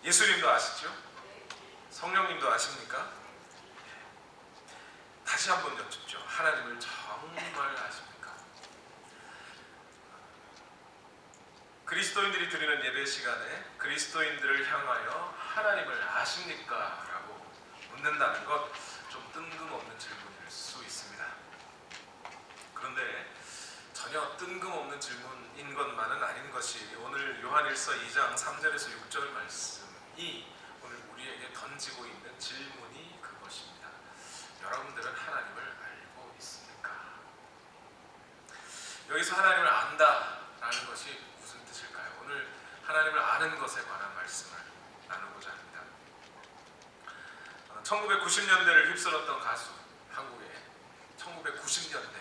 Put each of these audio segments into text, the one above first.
예수님도 아시죠? 성령님도 아십니까? 다시 한번 여쭙죠. 하나님을 정말 아십니까? 그리스도인들이 드리는 예배 시간에 그리스도인들을 향하여 하나님을 아십니까? 라고 묻는다는 것 좀 뜬금없는 질문일 수 있습니다. 그런데 전혀 뜬금없는 질문인 것만은 아닌 것이 오늘 요한일서 2장 3절에서 6절 말씀이 오늘 우리에게 던지고 있는 질문이 그것입니다. 여러분들은 하나님을 알고 있습니까? 여기서 하나님을 안다라는 것이 무슨 뜻일까요? 오늘 하나님을 아는 것에 관한 말씀을 나누고자 합니다. 1990년대를 휩쓸었던 가수, 한국의 1990년대,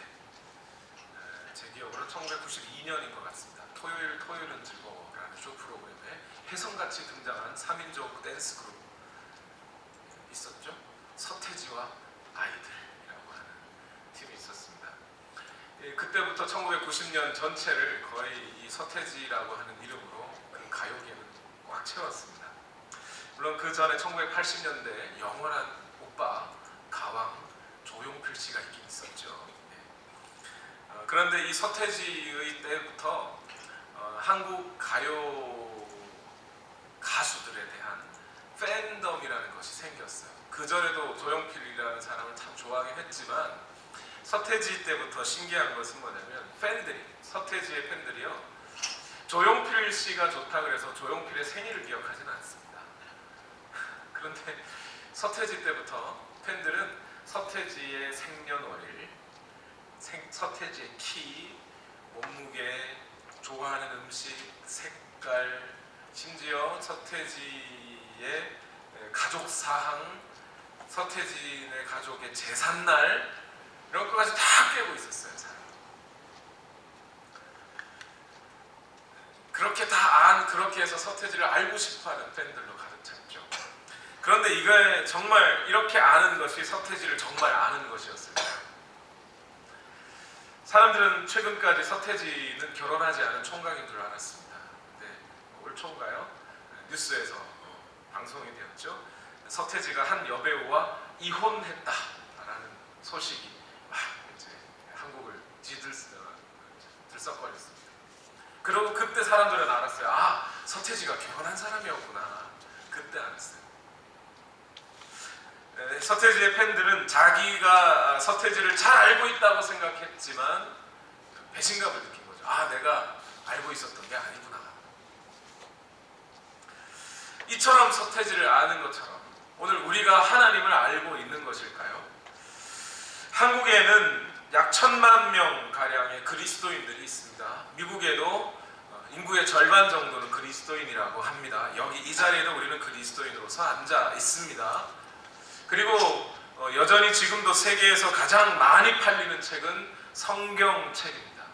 제 기억으로 1992년인 것 같습니다. 토요일은 즐거워라는 쇼 프로그램에 혜성같이 등장한 3인조 댄스 그룹 있었죠. 서태지와 아이들이라고 하는 팀이 있었습니다. 그때부터 1990년 전체를 거의 이 서태지라고 하는 이름으로 그 가요계는 꽉 채웠습니다. 물론 그 전에 1980년대에 영원한 오빠 가왕 조용필 씨가 있긴 있었죠. 그런데 이 서태지의 때부터 한국 가요 가수들에 대한 팬덤이라는 것이 생겼어요. 그 전에도 조용필이라는 사람을 참 좋아하긴 했지만 서태지 때부터 신기한 것은 뭐냐면 서태지의 팬들이요, 조용필 씨가 좋다 그래서 조용필의 생일을 기억하지는 않습니다. 그런데 서태지 때부터 팬들은 서태지의 생년월일, 서태지의 키, 몸무게, 좋아하는 음식, 색깔, 심지어 서태지의 가족 사항, 서태지네 가족의 제삿날, 이런 것까지 다 깨고 있었어요. 그렇게 해서 서태지를 알고 싶어하는 팬들로 가득 찼죠. 그런데 이게 정말 이렇게 아는 것이 서태지를 정말 아는 것이었습니다. 사람들은 최근까지 서태지는 결혼하지 않은 총각인 줄 알았습니다. 근데 올 초인가요? 뉴스에서 방송이 되었죠. 서태지가 한 여배우와 이혼했다라는 소식이 막 이제 한국을 들썩거렸습니다. 그리고 그때 사람들은 알았어요. 아, 서태지가 결혼한 사람이었구나. 그때 알았어요. 서태지의 팬들은 자기가 서태지를 잘 알고 있다고 생각했지만 배신감을 느낀 거죠. 아, 내가 알고 있었던 게 아니구나. 이처럼 서태지를 아는 것처럼 오늘 우리가 하나님을 알고 있는 것일까요? 한국에는 약 1,000만 명 가량의 그리스도인들이 있습니다. 미국에도 인구의 절반 정도는 그리스도인이라고 합니다. 여기 이 자리에도 우리는 그리스도인으로서 앉아 있습니다. 그리고 여전히 지금도 세계에서 가장 많이 팔리는 책은 성경책입니다.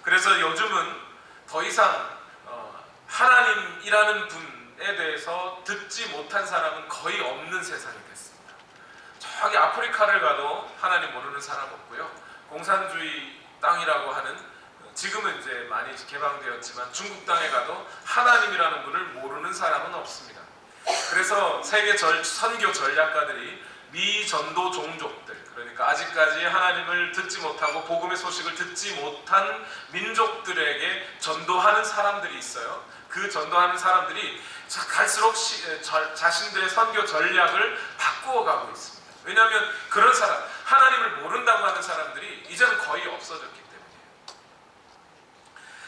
그래서 요즘은 더 이상 하나님이라는 분에 대해서 듣지 못한 사람은 거의 없는 세상이 됐습니다. 저기 아프리카를 가도 하나님 모르는 사람 없고요. 공산주의 땅이라고 하는, 지금은 이제 많이 개방되었지만 중국 땅에 가도 하나님이라는 분을 모르는 사람은 없습니다. 그래서 세계 선교 전략가들이 미전도 종족들, 그러니까 아직까지 하나님을 듣지 못하고 복음의 소식을 듣지 못한 민족들에게 전도하는 사람들이 있어요. 그 전도하는 사람들이 갈수록 자신들의 선교 전략을 바꾸어가고 있습니다. 왜냐하면 그런 사람, 하나님을 모른다고 하는 사람들이 이제는 거의 없어졌기 때문이에요.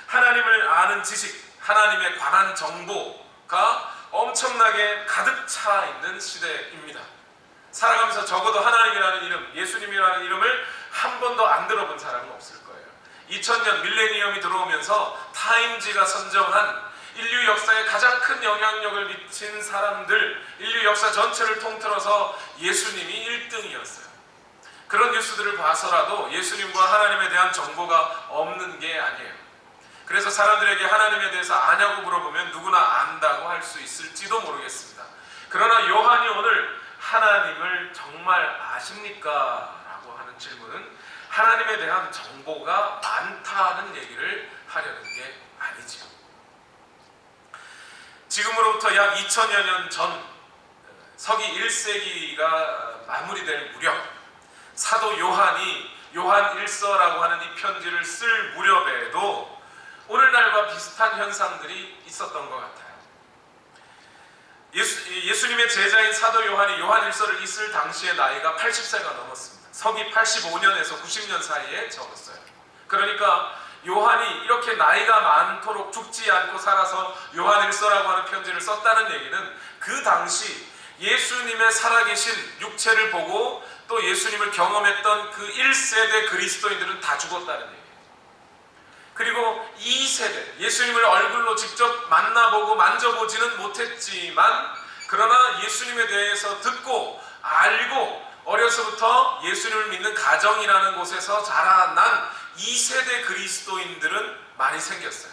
하나님을 아는 지식, 하나님에 관한 정보가 엄청나게 가득 차 있는 시대입니다. 살아가면서 적어도 하나님이라는 이름, 예수님이라는 이름을 한 번도 안 들어본 사람은 없을 거예요. 2000년 밀레니엄이 들어오면서 타임지가 선정한 인류 역사에 가장 큰 영향력을 미친 사람들, 인류 역사 전체를 통틀어서 예수님이 1등이었어요. 그런 뉴스들을 봐서라도 예수님과 하나님에 대한 정보가 없는 게 아니에요. 그래서 사람들에게 하나님에 대해서 아냐고 물어보면 누구나 안다고 할 수 있을지도 모르겠습니다. 그러나 요한이 오늘 하나님을 정말 아십니까? 라고 하는 질문은 하나님에 대한 정보가 많다는 얘기를 하려는 게 아니지요. 지금으로부터 약 2000여 년 전 서기 1세기가 마무리될 무렵 사도 요한이 요한 1서라고 하는 이 편지를 쓸 무렵에도 오늘날과 비슷한 현상들이 있었던 것 같아요. 예수님의 제자인 사도 요한이 요한 1서를 있을 당시의 나이가 80세가 넘었습니다. 서기 85년에서 90년 사이에 적었어요. 그러니까 요한이 이렇게 나이가 많도록 죽지 않고 살아서 요한 1서라고 하는 편지를 썼다는 얘기는 그 당시 예수님의 살아계신 육체를 보고 또 예수님을 경험했던 그 1세대 그리스도인들은 다 죽었다는 얘기예요. 그리고 2세대, 예수님을 얼굴로 직접 만나보고 만져보지는 못했지만 그러나 예수님에 대해서 듣고 알고 어려서부터 예수님을 믿는 가정이라는 곳에서 자라난 2세대 그리스도인들은 많이 생겼어요.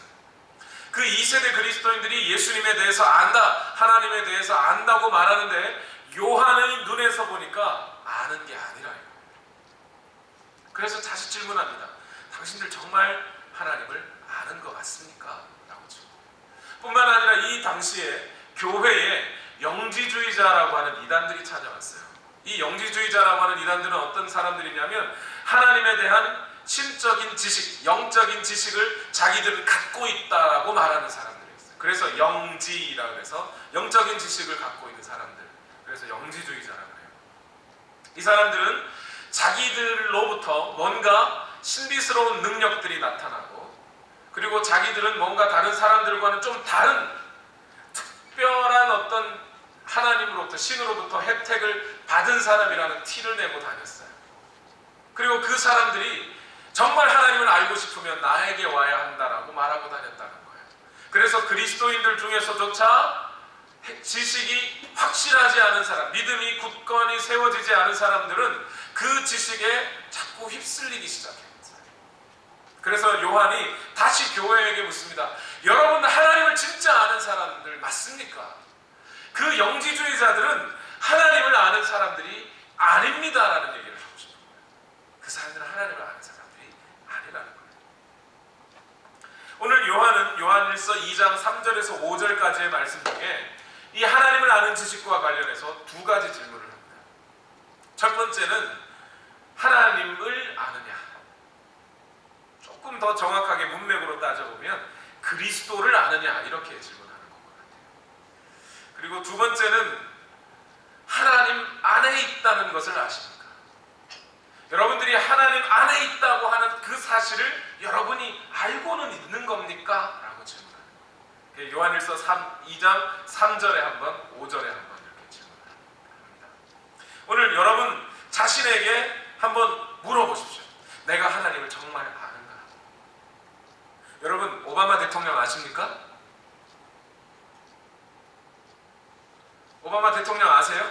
그 2세대 그리스도인들이 예수님에 대해서 안다, 하나님에 대해서 안다고 말하는데 요한의 눈에서 보니까 아는 게 아니라요. 그래서 다시 질문합니다. 당신들 정말 하나님을 아는 것 같습니까? 라고 질문해요. 뿐만 아니라 이 당시에 교회에 영지주의자라고 하는 이단들이 찾아왔어요. 이 영지주의자라고 하는 이단들은 어떤 사람들이냐면 하나님에 대한 신적인 지식, 영적인 지식을 자기들은 갖고 있다라고 말하는 사람들이었어요. 그래서 영지라고 해서 영적인 지식을 갖고 있는 사람들, 그래서 영지주의자라고 해요. 이 사람들은 자기들로부터 뭔가 신비스러운 능력들이 나타나고 그리고 자기들은 뭔가 다른 사람들과는 좀 다른 특별한 어떤 하나님으로부터 신으로부터 혜택을 받은 사람이라는 티를 내고 다녔어요. 그리고 그 사람들이 정말 하나님을 알고 싶으면 나에게 와야 한다라고 말하고 다녔다는 거예요. 그래서 그리스도인들 중에서조차 지식이 확실하지 않은 사람, 믿음이 굳건히 세워지지 않은 사람들은 그 지식에 자꾸 휩쓸리기 시작해요. 그래서 요한이 다시 교회에게 묻습니다. 여러분 하나님을 진짜 아는 사람들 맞습니까? 그 영지주의자들은 하나님을 아는 사람들이 아닙니다라는 얘기를 하고 싶은 거예요. 그 사람들은 하나님을 아는 사람들이 아니라는 거예요. 오늘 요한은 요한 1서 2장 3절에서 5절까지의 말씀 중에 이 하나님을 아는 지식과 관련해서 두 가지 질문을 합니다. 첫 번째는 하나님을 아느냐? 조금 더 정확하게 문맥으로 따져보면 그리스도를 아느냐? 이렇게 질문하는 것 같아요. 그리고 두 번째는 하나님 안에 있다는 것을 아십니까? 여러분들이 하나님 안에 있다고 하는 그 사실을 여러분이 알고는 있는 겁니까? 라고 질문합니다. 요한일서 2장 3절에 한번 5절에 한번 이렇게 질문합니다. 오늘 여러분 자신에게 한번 물어보십시오. 내가 하나님을 정말 아는가? 여러분 오바마 대통령 아십니까? 오바마 대통령 아세요?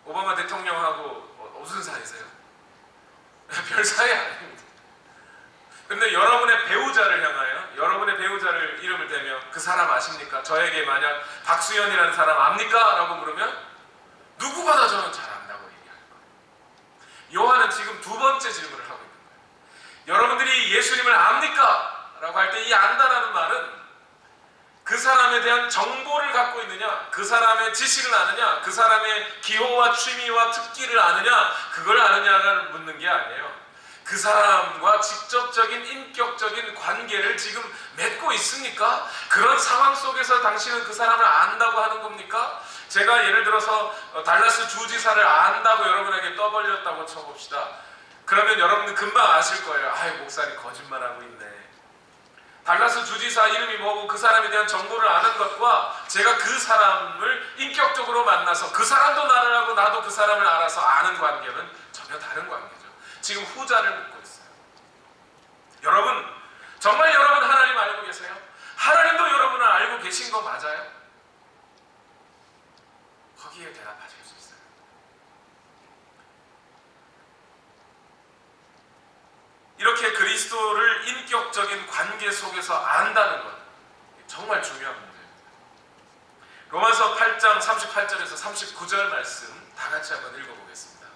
오바마 대통령하고 무슨 사이세요? 별 사이 아닙니다. 근데 여러분의 배우자를 향하여 여러분의 배우자를 이름을 대며 그 사람 아십니까? 저에게 만약 박수현이라는 사람 압니까? 라고 물으면 누구보다 저는 잘 안다고 얘기할 거예요. 요한은 지금 두 번째 질문을 하고 있는 거예요. 여러분들이 예수님을 압니까? 라고 할 때 이 안다라는 말은 그 사람에 대한 정보를 갖고 있느냐, 그 사람의 지식을 아느냐, 그 사람의 기호와 취미와 특기를 아느냐, 그걸 아느냐를 묻는 게 아니에요. 그 사람과 직접적인 인격적인 관계를 지금 맺고 있습니까? 그런 상황 속에서 당신은 그 사람을 안다고 하는 겁니까? 제가 예를 들어서 달라스 주지사를 안다고 여러분에게 떠벌렸다고 쳐봅시다. 그러면 여러분은 금방 아실 거예요. 아이, 목사님 거짓말하고 있네. 달라스 주지사 이름이 뭐고 그 사람에 대한 정보를 아는 것과 제가 그 사람을 인격적으로 만나서 그 사람도 나를 알고 나도 그 사람을 알아서 아는 관계는 전혀 다른 관계죠. 지금 후자를 묻고 있어요. 여러분, 정말 여러분 하나님 알고 계세요? 하나님도 여러분을 알고 계신 거 맞아요? 거기에 대답하실 수 있어요. 이렇게 그리스도를 인격적인 관계 속에서 안다는 것 정말 중요한 문제입니다. 로마서 8장 38절에서 39절 말씀 다 같이 한번 읽어보겠습니다.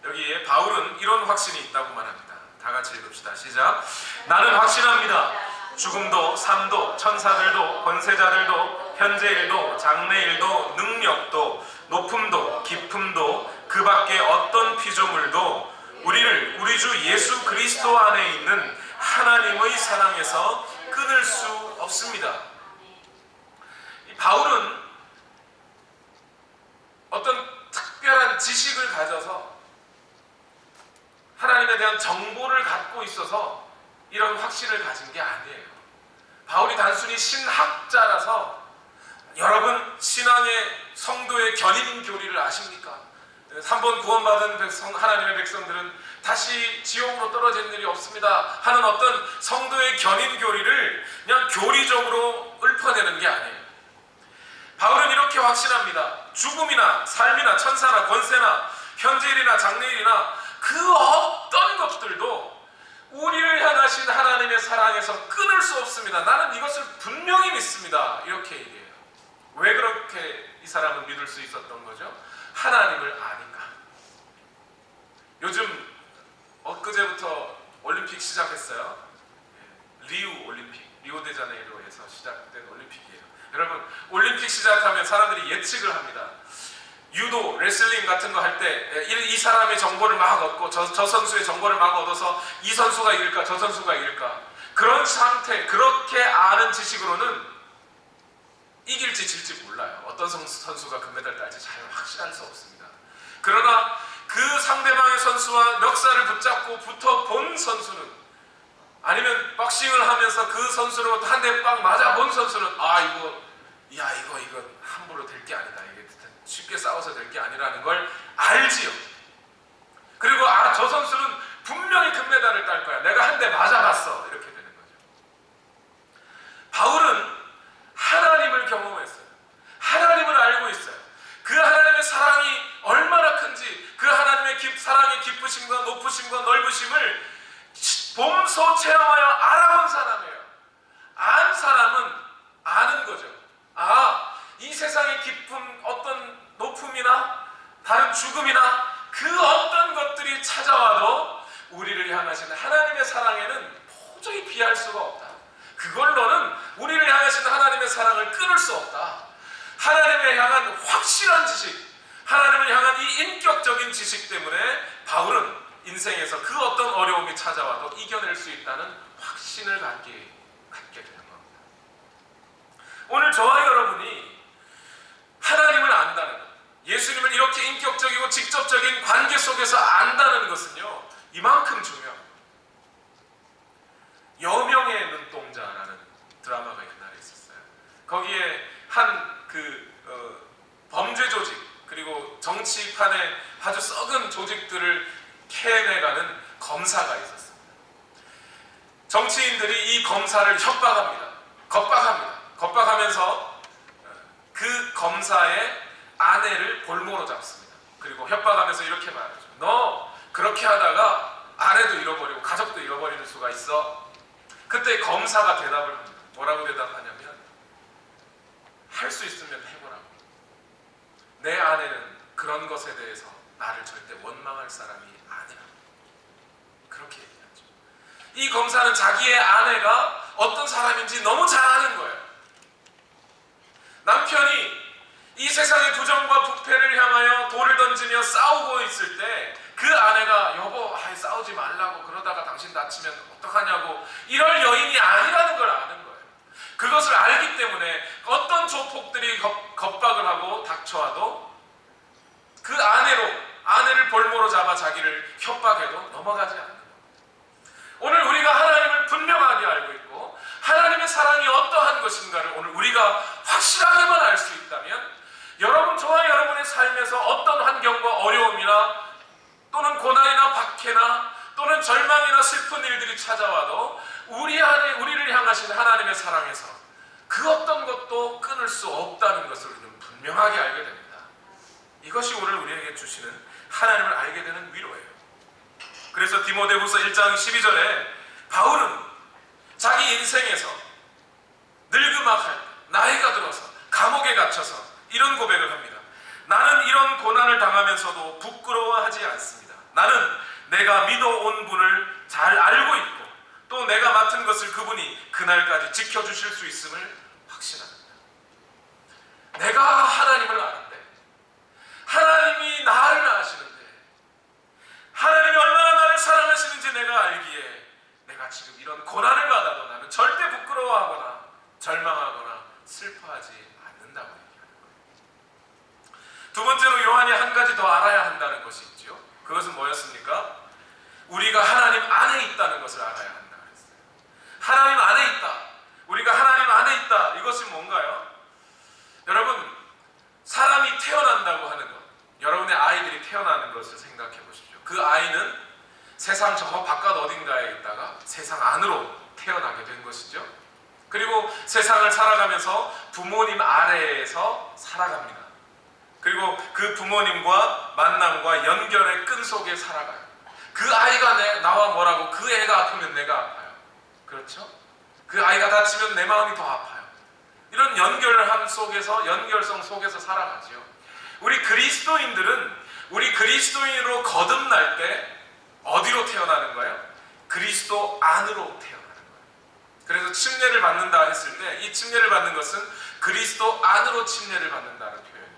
여기에 바울은 이런 확신이 있다고 말합니다. 다 같이 읽읍시다. 시작. 나는 확신합니다. 죽음도 삶도 천사들도 권세자들도 현재일도 장래일도 능력도 높음도 깊음도 그 밖에 어떤 피조물도 우리를 우리 주 예수 그리스도 안에 있는 하나님의 사랑에서 끊을 수 없습니다. 바울은 어떤 특별한 지식을 가져서 하나님에 대한 정보를 갖고 있어서 이런 확신을 가진 게 아니에요. 바울이 단순히 신학자라서, 여러분 신앙의 성도의 견인 교리를 아십니까? 3번 구원받은 하나님의 백성들은 다시 지옥으로 떨어지는 일이 없습니다 하는 어떤 성도의 견인 교리를 그냥 교리적으로 읊어내는 게 아니에요. 바울은 이렇게 확신합니다. 죽음이나 삶이나 천사나 권세나 현재일이나 장래일이나 그 어떤 것들도 우리를 향하신 하나님의 사랑에서 끊을 수 없습니다. 나는 이것을 분명히 믿습니다. 이렇게 얘기해요. 왜 그렇게 이 사람은 믿을 수 있었던 거죠? 하나님을 아니까. 요즘 엊그제부터 올림픽 시작했어요. 리우 올림픽, 리오데자네이루에서 시작된 올림픽이에요. 여러분, 올림픽 시작하면 사람들이 예측을 합니다. 유도, 레슬링 같은 거 할 때 이 사람의 정보를 막 얻고 저 선수의 정보를 막 얻어서 이 선수가 이길까 저 선수가 이길까, 그런 상태, 그렇게 아는 지식으로는 이길지 질지 몰라요. 어떤 선수가 금메달 딸지 잘 확신할 수 없습니다. 그러나 그 상대방의 선수와 멱살을 붙잡고 붙어본 선수는, 아니면 박싱을 하면서 그 선수로 한 대 빵 맞아본 선수는, 이거 함부로 될 게 아니다, 이게 쉽게 싸워서 될 게 아니라는 걸 알지요. 그리고 저 선수는 분명히 금메달을 딸 거야, 내가 한 대 맞아봤어, 이렇게 되는 거죠. 바울은 하나님을 경험했어요. 하나님을 알고 있어요. 그 하나님의 사랑이 얼마나 큰지, 그 하나님의 사랑의 깊으심과 높으심과 넓으심을 몸소 체험하여 알아본 사람이에요. 안 사람은 아는 거죠. 이 세상의 깊은 어떤 높음이나 다른 죽음이나 그 어떤 것들이 찾아와도 우리를 향하시는 하나님의 사랑에는 도저히 비할 수가 없다. 그걸로는 우리를 향하시는 하나님의 사랑을 끊을 수 없다. 하나님을 향한 확실한 지식, 하나님을 향한 이 인격적인 지식 때문에 바울은 인생에서 그 어떤 어려움이 찾아와도 이겨낼 수 있다는 확신을 갖게 되는 겁니다. 오늘 저와 여러분이 하나님을 안다는 것, 예수님을 이렇게 인격적이고 직접적인 관계 속에서 안다는 것은요, 이만큼 중요합니다. 여명의 눈동자라는 드라마가 옛날에 있었어요. 거기에 한 범죄 조직, 그리고 정치판에 아주 썩은 조직들을 캐내가는 검사가 있었습니다. 정치인들이 이 검사를 협박합니다. 겁박하면서 그 검사의 아내를 볼모로 잡습니다. 그리고 협박하면서 이렇게 말하죠. 너 그렇게 하다가 아내도 잃어버리고 가족도 잃어버리는 수가 있어. 그때 검사가 대답을 합니다. 뭐라고 대답하냐면, 할 수 있으면 해보라고. 내 아내는 그런 것에 대해서 나를 절대 원망할 사람이 아니라. 그렇게 얘기하죠. 이 검사는 자기의 아내가 어떤 사람인지 너무 잘 아는 거예요. 남편이 이 세상의 부정과 부패를 향하여 돌을 던지며 싸우고 있을 때 그 아내가 여보 싸우지 말라고, 그러다가 당신 다치면 어떡하냐고 이럴 여인이 아니라는 걸 아는 거예요. 그것을 알기 때문에 어떤 조폭들이 겁박을 하고 닥쳐와도 그 아내를 볼모로 잡아 자기를 협박해도 넘어가지 않는 겁니다. 오늘 우리가 하나님을 분명하게 알고 있고 하나님의 사랑이 어떠한 것인가를 오늘 우리가 확실하게만 알 수 있다면, 여러분, 저와 여러분의 삶에서 어떤 환경과 어려움이나 또는 고난이나 박해나 또는 절망이나 슬픈 일들이 찾아와도 우리 안에 우리를 향하신 하나님의 사랑에서 그 어떤 것도 끊을 수 없다는 것을 우리는 분명하게 알게 됩니다. 이것이 오늘 우리에게 주시는 하나님을 알게 되는 위로예요. 그래서 디모데후서 1장 12절에 바울은 자기 인생에서 늙음악할 나이가 들어서 감옥에 갇혀서 이런 고백을 합니다. 나는 이런 고난을 당하면서도 부끄러워하지 않습니다. 나는 내가 믿어온 분을 잘 알고 있고 또 내가 맡은 것을 그분이 그날 그날까지 지켜주실 수 있음을 확신합니다. 내가 하나님을 아는데, 하나님이 나를 아시는데, 하나님이 얼마나 나를 사랑하시는지 내가 알기에 내가 지금 이런 고난을 받아도 나는 절대 부끄러워하거나 절망하거나 슬퍼하지 않는다고 얘기하는 거예요. 두 번째로 요한이 한 가지 더 알아야 한다는 것이 있죠. 그것은 뭐였습니까? 우리가 하나님 안에 있다는 것을 알아야 한다 그랬어요. 하나님 안에 있다. 우리가 하나님 안에 있다. 이것이 뭔가요? 여러분, 사람이 태어난다고 하는 것, 여러분의 아이들이 태어나는 것을 생각해 보십시오. 그 아이는 세상 저 바깥 어딘가에 있다가 세상 안으로 태어나게 된 것이죠. 그리고 세상을 살아가면서 부모님 아래에서 살아갑니다. 그리고 그 부모님과 만남과 연결의 끈 속에 살아가요. 그 아이가 나와 뭐라고, 그 애가 아프면 내가 아파요. 그렇죠? 그 아이가 다치면 내 마음이 더 아파요. 이런 연결함 속에서, 연결성 속에서 살아가죠. 우리 그리스도인들은 우리 그리스도인으로 거듭날 때 어디로 태어나는 거예요? 그리스도 안으로 태어나는 거예요. 그래서 침례를 받는다 했을 때 이 침례를 받는 것은 그리스도 안으로 침례를 받는다는 표현이에요.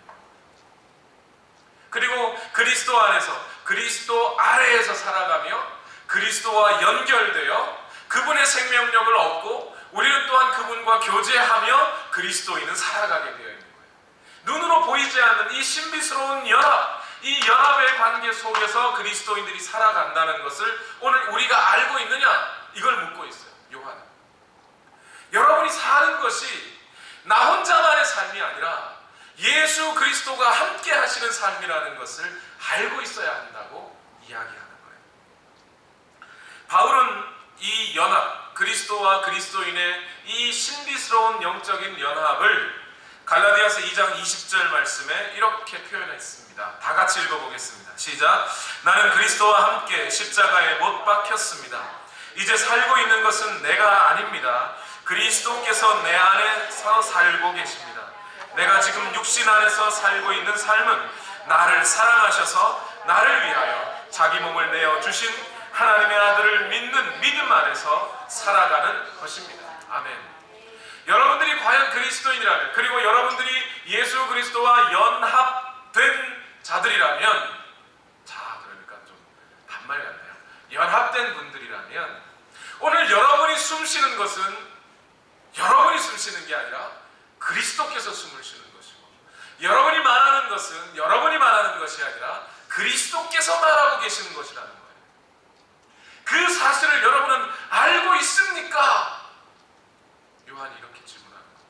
그리고 그리스도 안에서, 그리스도 아래에서 살아가며 그리스도와 연결되어 그분의 생명력을 얻고 우리는 또한 그분과 교제하며 그리스도인은 살아가게 되어 있는 거예요. 눈으로 보이지 않는 이 신비스러운 연합, 이 연합의 관계 속에서 그리스도인들이 살아간다는 것을 오늘 우리가 알고 있느냐? 이걸 묻고 있어요, 요한은. 여러분이 사는 것이 나 혼자만의 삶이 아니라 예수 그리스도가 함께 하시는 삶이라는 것을 알고 있어야 한다고 이야기하는 거예요. 바울은 이 연합, 그리스도와 그리스도인의 이 신비스러운 영적인 연합을 갈라디아서 2장 20절 말씀에 이렇게 표현했습니다. 다 같이 읽어보겠습니다. 시작. 나는 그리스도와 함께 십자가에 못 박혔습니다. 이제 살고 있는 것은 내가 아닙니다. 그리스도께서 내 안에서 살고 계십니다. 내가 지금 육신 안에서 살고 있는 삶은 나를 사랑하셔서 나를 위하여 자기 몸을 내어주신 하나님의 아들을 믿는 믿음 안에서 살아가는 것입니다. 아멘. 여러분들이 과연 그리스도인이라면, 그리고 여러분들이 예수 그리스도와 연합된 자들이라면, 자, 그러니까 좀 반말 같네요. 연합된 분들이라면 오늘 여러분이 숨 쉬는 것은 여러분이 숨 쉬는 게 아니라 그리스도께서 숨을 쉬는 것이고, 여러분이 말하는 것은 여러분이 말하는 것이 아니라 그리스도께서 말하고 계시는 것이라는 거예요. 그 사실을 여러분은 알고 있습니까? 요한이 이렇게 질문하는 겁니다.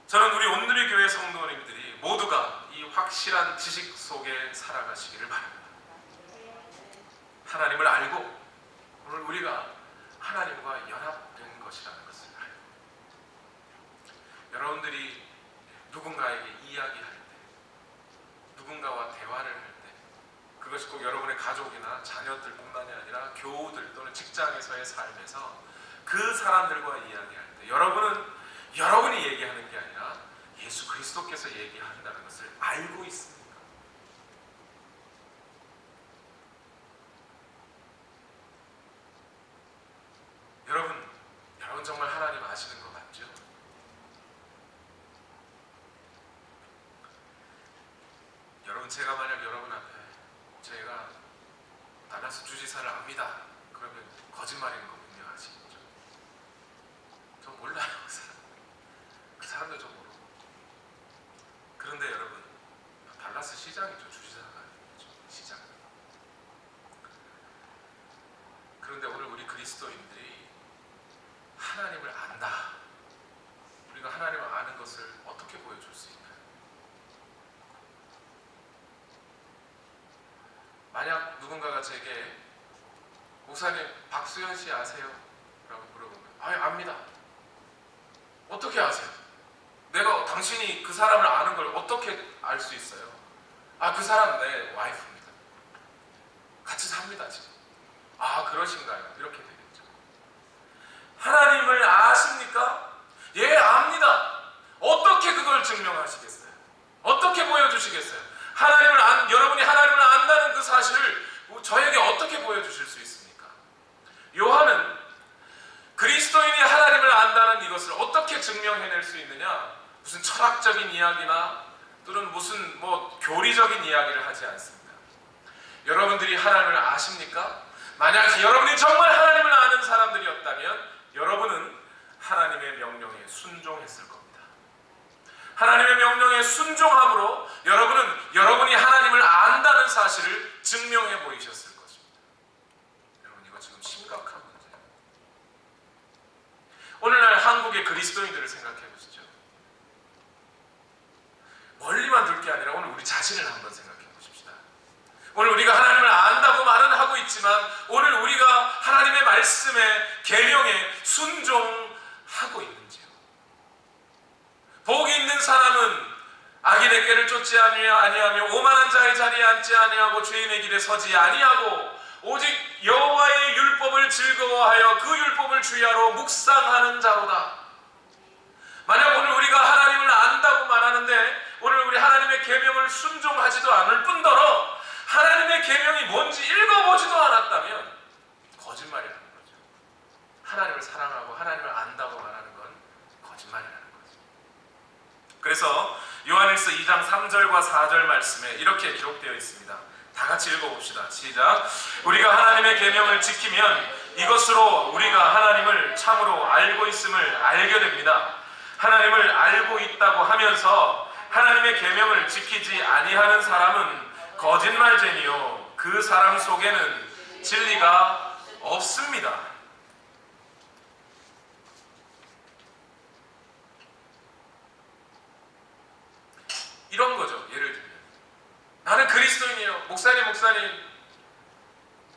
저는 우리 온누리 교회 성도님들이 모두가 이 확실한 지식 속에 살아가시기를 바랍니다. 하나님을 알고 오늘 우리가 하나님과 연합된 것이라는 것을 알고, 여러분들이 누군가에게 이야기할 때, 누군가와 대화를 할 때, 그것이 꼭 여러분의 가족이나 자녀들뿐만이 아니라 교우들 또는 직장에서의 삶에서 그 사람들과 이야기할 때 여러분은 여러분이 얘기하는 게 아니라 예수 그리스도께서 얘기한다는 것을 알고 있습니까? 여러분 정말 하나님 아시는 것 같죠? 여러분, 제가 만약 여러분 앞에 제가 달라스 주지사를 압니다, 그러면 거짓말인 거 분명하시겠죠? 저 몰라요. 그 사람도 저 모르고. 그런데 여러분, 달라스 시장이죠. 주지사가 아니죠. 시장. 그런데 오늘 우리 그리스도인들이 하나님을 안다, 우리가 하나님을 아는 것을 어떻게 보여줄 수 있나요? 만약 누군가가 제게 목사님 박수현 씨 아세요? 라고 물어보면 압니다. 어떻게 아세요? 내가 당신이 그 사람을 아는 걸 어떻게 알 수 있어요? 그 사람 내 와이프입니다. 같이 삽니다 지금. 그러신가요? 이렇게 되겠죠. 하나님을 아십니까? 예, 압니다. 어떻게 그걸 증명하시겠어요? 어떻게 보여주시겠어요? 여러분이 하나님을 안다는 그 사실을 저에게 어떻게 보여주실 수 있습니까? 이것을 어떻게 증명해낼 수 있느냐? 무슨 철학적인 이야기나 또는 무슨 교리적인 이야기를 하지 않습니다. 여러분들이 하나님을 아십니까? 만약 여러분이 정말 하나님을 아는 사람들이었다면 여러분은 하나님의 명령에 순종했을 겁니다. 하나님의 명령에 순종함으로 여러분은 여러분이 하나님을 안다는 사실을 증명해 보이셨을 것입니다. 여러분, 이거 지금 심각한 문제예요. 오늘날 한국의 그리스도인들을 생각해 보시죠. 멀리만 둘 게 아니라 오늘 우리 자신을 한번 생각해 보십시다. 오늘 우리가 하나님을 안다고 말은 하고 있지만 오늘 우리가 하나님의 말씀에 계명에 순종하고 있는지요? 복이 있는 사람은 악인의 꾀를 쫓지 아니하며 오만한 자의 자리에 앉지 아니하고 죄인의 길에 서지 아니하고 오직 여호와의 율법을 즐거워하여 그 율법을 주야로 묵상하는 자로다. 만약 오늘 우리가 하나님을 안다고 말하는데 오늘 우리 하나님의 계명을 순종하지도 않을 뿐더러 하나님의 계명이 뭔지 읽어보지도 않았다면 거짓말이라는 거죠. 하나님을 사랑하고 하나님을 안다고 말하는 건 거짓말이라는 거죠. 그래서 요한일서 2장 3절과 4절 말씀에 이렇게 기록되어 있습니다. 다 같이 읽어봅시다. 시작. 우리가 하나님의 계명을 지키면 이것으로 우리가 하나님을 참으로 알고 있음을 알게 됩니다. 하나님을 알고 있다고 하면서 하나님의 계명을 지키지 아니하는 사람은 거짓말쟁이요 그 사람 속에는 진리가 없습니다. 이런 거죠. 예를 들면 나는 그리스도인이에요. 목사님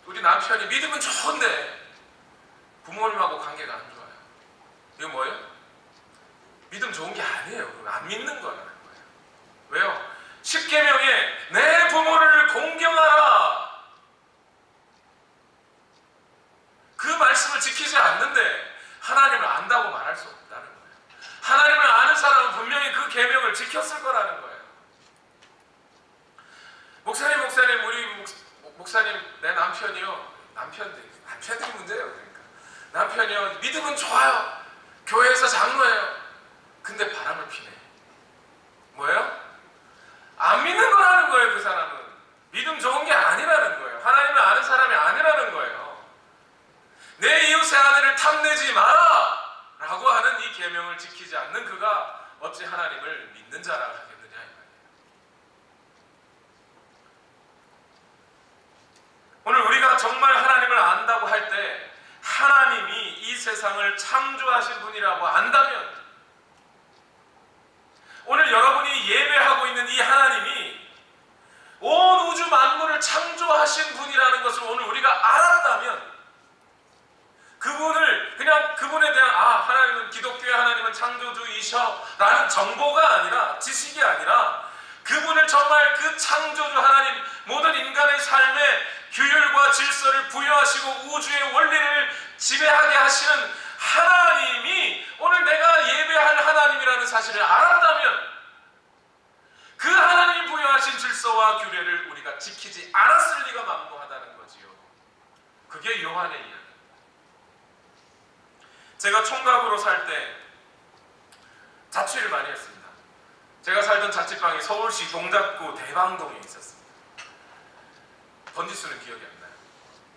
우리 남편이 믿으면 좋은데 부모님하고 관계가 안 좋아요. 이거 뭐예요? 믿음 좋은 게 아니에요. 안 믿는 거라는 거예요. 왜요? 10계명에 내 부모를 공경하라, 그 말씀을 지키지 않는데 하나님을 안다고 말할 수 없다는 거예요. 하나님을 아는 사람은 분명히 그 계명을 지켰을 거라는 거예요. 목사님 우리 목사님 내 남편이요. 남편들이 문제예요. 그러니까 남편이요 믿음은 좋아요. 교회에서 장로예요. 근데 바람을 피네. 뭐예요? 안 믿는 거라는 거예요. 그 사람은 믿음 좋은 게 아니라는 거예요. 하나님을 아는 사람이 아니라는 거예요. 내 이웃의 아내를 탐내지 마라 라고 하는 이 계명을 지키지 않는 그가 어찌 하나님을 믿는 자라 하겠느냐 이 말이에요. 오늘 우리가 정말 하나님을 안다고 할 때 하나님이 이 세상을 창조하신 분이라고 안다면 오늘 여러분이 예배하고 있는 이 하나님이 온 우주 만물을 창조하신 분이라는 것을 오늘 우리가 알았다면 그분에 대한 하나님은 기독교의 하나님은 창조주이셔 라는 정보가 아니라 지식이 아니라 그분을 정말 그 창조주 하나님 모든 인간의 삶에 규율과 질서를 부여하시고 우주의 원리를 지배하게 하시는 하나님이 오늘 내가 예배할 하나님이라는 사실을 알았다면 그 하나님이 부여하신 질서와 규례를 우리가 지키지 않았을 리가 만무하다는 거지요. 그게 요한의 이야기입니다. 제가 총각으로 살 때 자취를 많이 했습니다. 제가 살던 자취방이 서울시 동작구 대방동에 있었습니다. 번지수는 기억이 안 나요.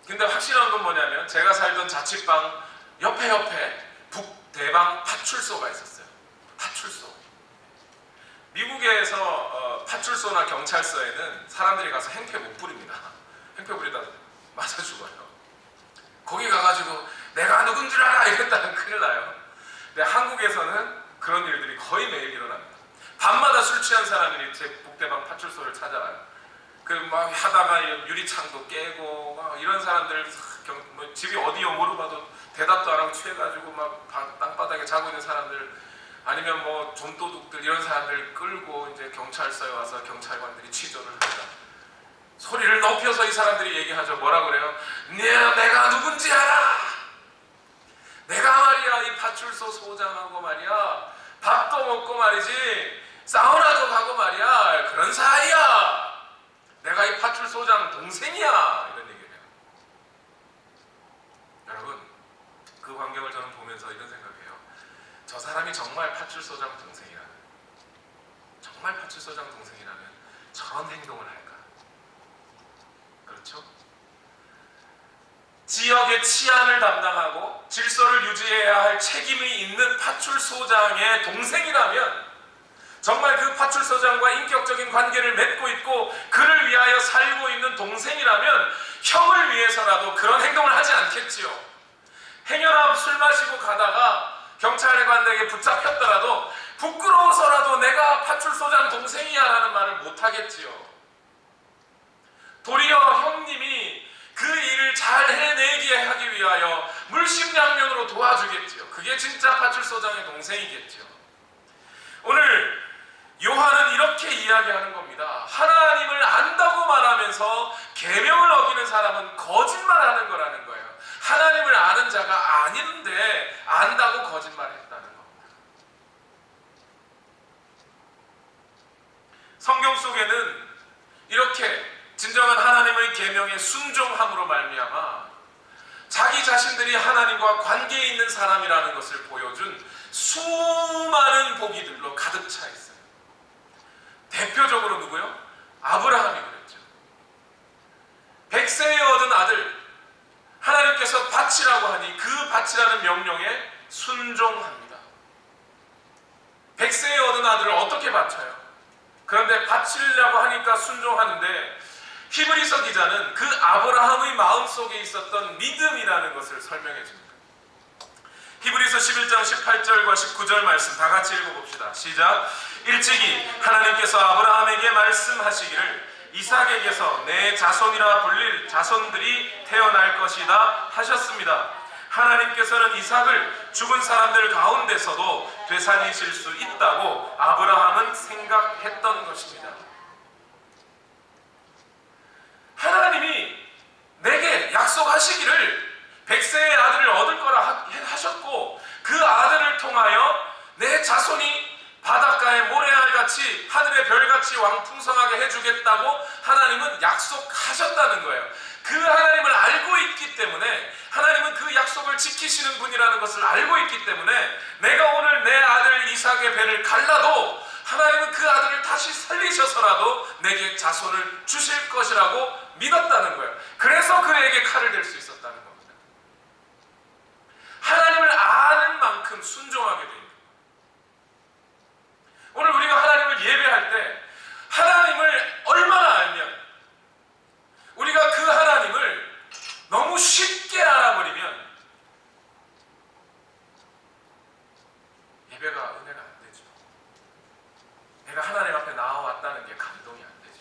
근데 확실한 건 뭐냐면 제가 살던 자취방 옆에 북대방 파출소가 있었어요. 파출소. 미국에서 파출소나 경찰서에는 사람들이 가서 행패 못 부립니다. 행패 부리다 맞아 죽어요. 거기 가가지고 내가 누군 줄 알아 이랬다면 큰일 나요. 근데 한국에서는 그런 일들이 거의 매일 일어납니다. 밤마다 술 취한 사람들이 제 북대방 파출소를 찾아와요. 막 하다가 유리창도 깨고 막 이런 사람들 집이 어디요 물어봐도 대답도 안 하고 취해가지고 막 땅바닥에 자고 있는 사람들, 아니면 좀도둑들 이런 사람들 끌고 이제 경찰서에 와서 경찰관들이 취조를 합니다. 소리를 높여서 이 사람들이 얘기하죠. 뭐라 그래요? 내가 누군지 알아. 내가 말이야 이 파출소 소장하고 말이야 밥도 먹고 말이지 사우나도 가고 말이야 그런 사이야. 내가 이 파출소장 동생이야. 이런 얘기를 해요. 여러분, 그 광경을 저는 보면서 이런 생각해요. 저 사람이 정말 파출소장 동생이라면, 정말 파출소장 동생이라면 저런 행동을 할까? 그렇죠? 지역의 치안을 담당하고 질서를 유지해야 할 책임이 있는 파출소장의 동생이라면, 정말 그 파출소장과 인격적인 관계를 맺고 있고 그를 위하여 살고 있는 동생이라면 형을 위해서라도 그런 행동을 하지 않겠지요. 행여나 술 마시고 가다가 경찰관에게 붙잡혔더라도 부끄러워서라도 내가 파출소장 동생이야 라는 말을 못하겠지요. 도리어 형님이 그 일을 잘 해내게 하기 위하여 물심양면으로 도와주겠지요. 그게 진짜 파출소장의 동생이겠지요. 오늘 요한은 이렇게 이야기하는 겁니다. 하나님을 안다고 말하면서 계명을 어기는 사람은 거짓말하는 거라는 거예요. 하나님을 아는 자가 아닌데 안다고 거짓말했다는 겁니다. 성경 속에는 이렇게 진정한 하나님의 계명에 순종함으로 말미암아 자기 자신들이 하나님과 관계에 있는 사람이라는 것을 보여준 수많은 보기들로 가득 차 있어요. 대표적으로 누구요? 아브라함이 그랬죠. 100세에 얻은 아들, 하나님께서 바치라고 하니 그 바치라는 명령에 순종합니다. 100세에 얻은 아들을 어떻게 바쳐요? 그런데 바치려고 하니까 순종하는데, 히브리서 기자는 그 아브라함의 마음속에 있었던 믿음이라는 것을 설명해 줍니다. 히브리서 11장 18절과 19절 말씀 다 같이 읽어봅시다. 시작. 일찍이 하나님께서 아브라함에게 말씀하시기를 이삭에게서 내 자손이라 불릴 자손들이 태어날 것이다 하셨습니다. 하나님께서는 이삭을 죽은 사람들 가운데서도 되살리실 수 있다고 아브라함은 생각했던 것입니다. 하나님이 내게 약속하시기를 100세의 아들을 얻을 거라 하셨고, 그 아들을 통하여 내 자손이 바닷가의 모래알같이 하늘의 별같이 왕풍성하게 해주겠다고 하나님은 약속하셨다는 거예요. 그 하나님을 알고 있기 때문에, 하나님은 그 약속을 지키시는 분이라는 것을 알고 있기 때문에, 내가 오늘 내 아들 이삭의 배를 갈라도 하나님은 그 아들을 다시 살리셔서라도 내게 자손을 주실 것이라고 믿었다는 거예요. 그래서 그에게 칼을 댈 수 있었다는 겁니다. 하나님을 아는 만큼 순종하게 됩니다. 오늘 우리가 하나님을 예배할 때 하나님을 얼마나 알면, 우리가 그 하나님을 너무 쉽게 알아버리면 예배가 은혜가 안 되죠. 내가 하나님 앞에 나와왔다는 게 감동이 안 되죠.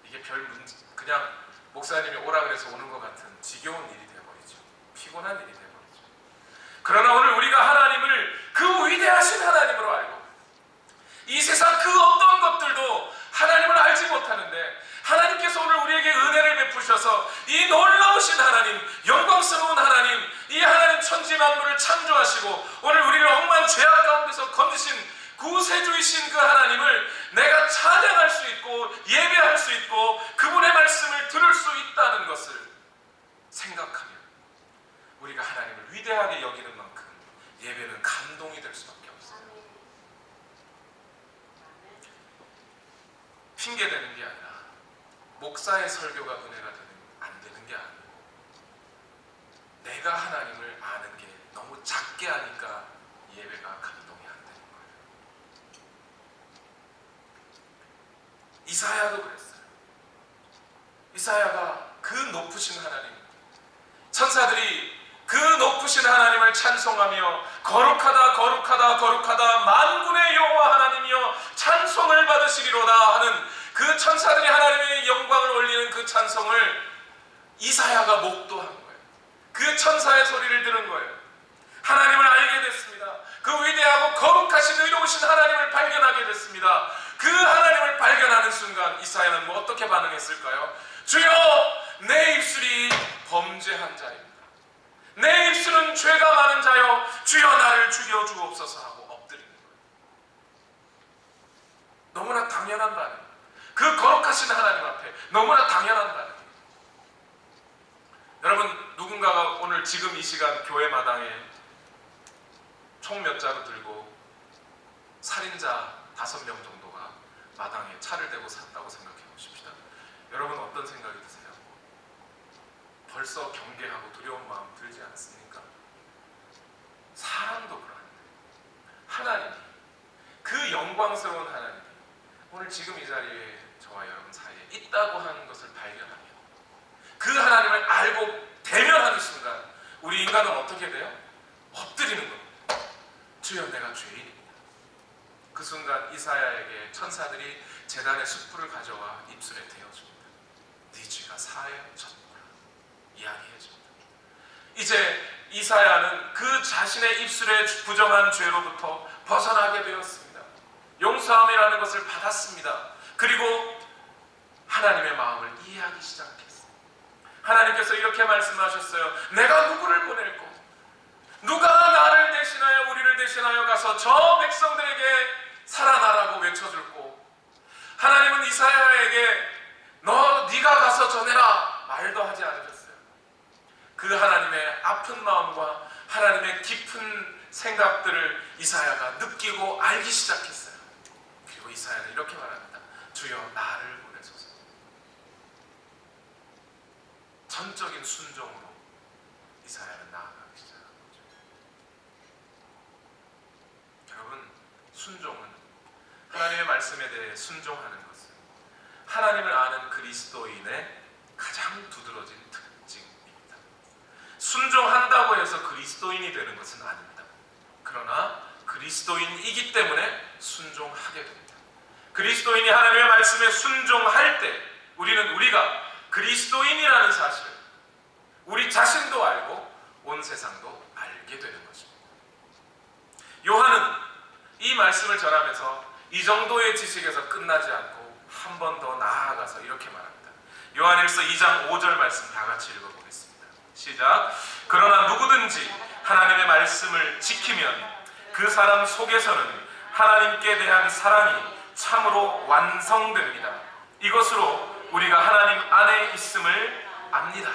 이게 별 문제, 그냥 목사님이 오라 그래서 오는 것 같은 지겨운 일이 되어버리죠. 피곤한 일이 되어버리죠. 그러나 오늘 우리가 하나님을 그 위대하신 하나님으로 알고, 이 세상 그 어떤 것들도 하나님을 알지 못하는데, 하나님께서 오늘 우리에게 은혜를 베푸셔서 이 놀라우신 하나님, 영광스러운 하나님, 이 하나님 천지 만물을 창조하시고 오늘 우리를 억만 죄악 가운데서 건지신 구세주이신 그 하나님을 내가 찬양할 수 있고 예배할 수 있고 그분의 말씀을 들을 수 있다는 것을 생각하면, 우리가 하나님을 위대하게 여기는 만큼 예배는 감동이 될 수밖에 없어요. 핑계대는 게 아니라 목사의 설교가 은혜가 안 되는 게 아니고, 내가 하나님을 아는 게 너무 작게 하니까 예배가 감동이 안 되는 거예요. 이사야도 그랬어요. 이사야가 그 높으신 하나님, 천사들이 그 높으신 하나님을 찬송하며 거룩하다 거룩하다 거룩하다 만군의 여호와 하나님이여 찬송을 받으시리로다 하는 그 천사들이 하나님의 영광을 올리는 그 찬송을 이사야가 목도한 거예요. 그 천사의 소리를 들은 거예요. 하나님을 알게 됐습니다. 그 위대하고 거룩하신 의로우신 하나님을 발견하게 됐습니다. 그 하나님을 발견하는 순간 이사야는 어떻게 반응했을까요? 주여, 내 입술이 범죄한 자입니다. 내 입술은 죄가 많은 자여 주여 나를 죽여주옵소서 하고 엎드리는 거예요. 너무나 당연한 반응, 그 거룩하신 하나님 앞에 너무나 당연한 반응. 여러분, 누군가가 오늘 지금 이 시간 교회 마당에 총 몇 자루 들고 살인자 5명 정도가 마당에 차를 대고 샀다고 생각해 보십시다. 여러분 어떤 생각이 드세요? 벌써 경계하고 두려운 마음 들지 않습니까? 사람도 그러는데 하나님, 그 영광스러운 하나님이 오늘 지금 이 자리에 저와 여러분 사이에 있다고 하는 것을 발견하면 그 하나님을 알고 대면하는 순간 우리 인간은 어떻게 돼요? 엎드리는 겁니다. 주여, 내가 죄인입니다. 그 순간 이사야에게 천사들이 제단의 숯불을 가져와 입술에 대어줍니다. 네 죄가 사해졌구나 이야기해줍니다. 이제 이사야는 그 자신의 입술의 부정한 죄로부터 벗어나게 되었습니다. 용서함이라는 것을 받았습니다. 그리고 하나님의 마음을 이해하기 시작했어요. 하나님께서 이렇게 말씀하셨어요. 내가 누구를 보낼고 누가 나를 대신하여 우리를 대신하여 가서 저 백성들에게 살아나라고 외쳐줄고, 하나님은 이사야에게 네가 가서 전해라 말도 하지 않으셨어요. 그 하나님의 아픈 마음과 하나님의 깊은 생각들을 이사야가 느끼고 알기 시작했어요. 그리고 이사야는 이렇게 말합니다. 주여, 나를 보내소서. 전적인 순종으로 이사야는 나아가기 시작한 거죠. 여러분, 순종은, 하나님의 말씀에 대해 순종하는 것은 하나님을 아는 그리스도인의 가장 두드러진 특징입니다. 순종한다고 해서 그리스도인이 되는 것은 아닙니다. 그러나 그리스도인이기 때문에 순종하게 됩니다. 그리스도인이 하나님의 말씀에 순종할 때 우리가 그리스도인이라는 사실을 우리 자신도 알고 온 세상도 알게 되는 것입니다. 요한은 이 말씀을 전하면서 이 정도의 지식에서 끝나지 않고 한 번 더 나아가서 이렇게 말합니다. 요한일서 2장 5절 말씀 다 같이 읽어보겠습니다. 시작. 그러나 누구든지 하나님의 말씀을 지키면 그 사람 속에서는 하나님께 대한 사랑이 참으로 완성됩니다. 이것으로 우리가 하나님 안에 있음을 압니다.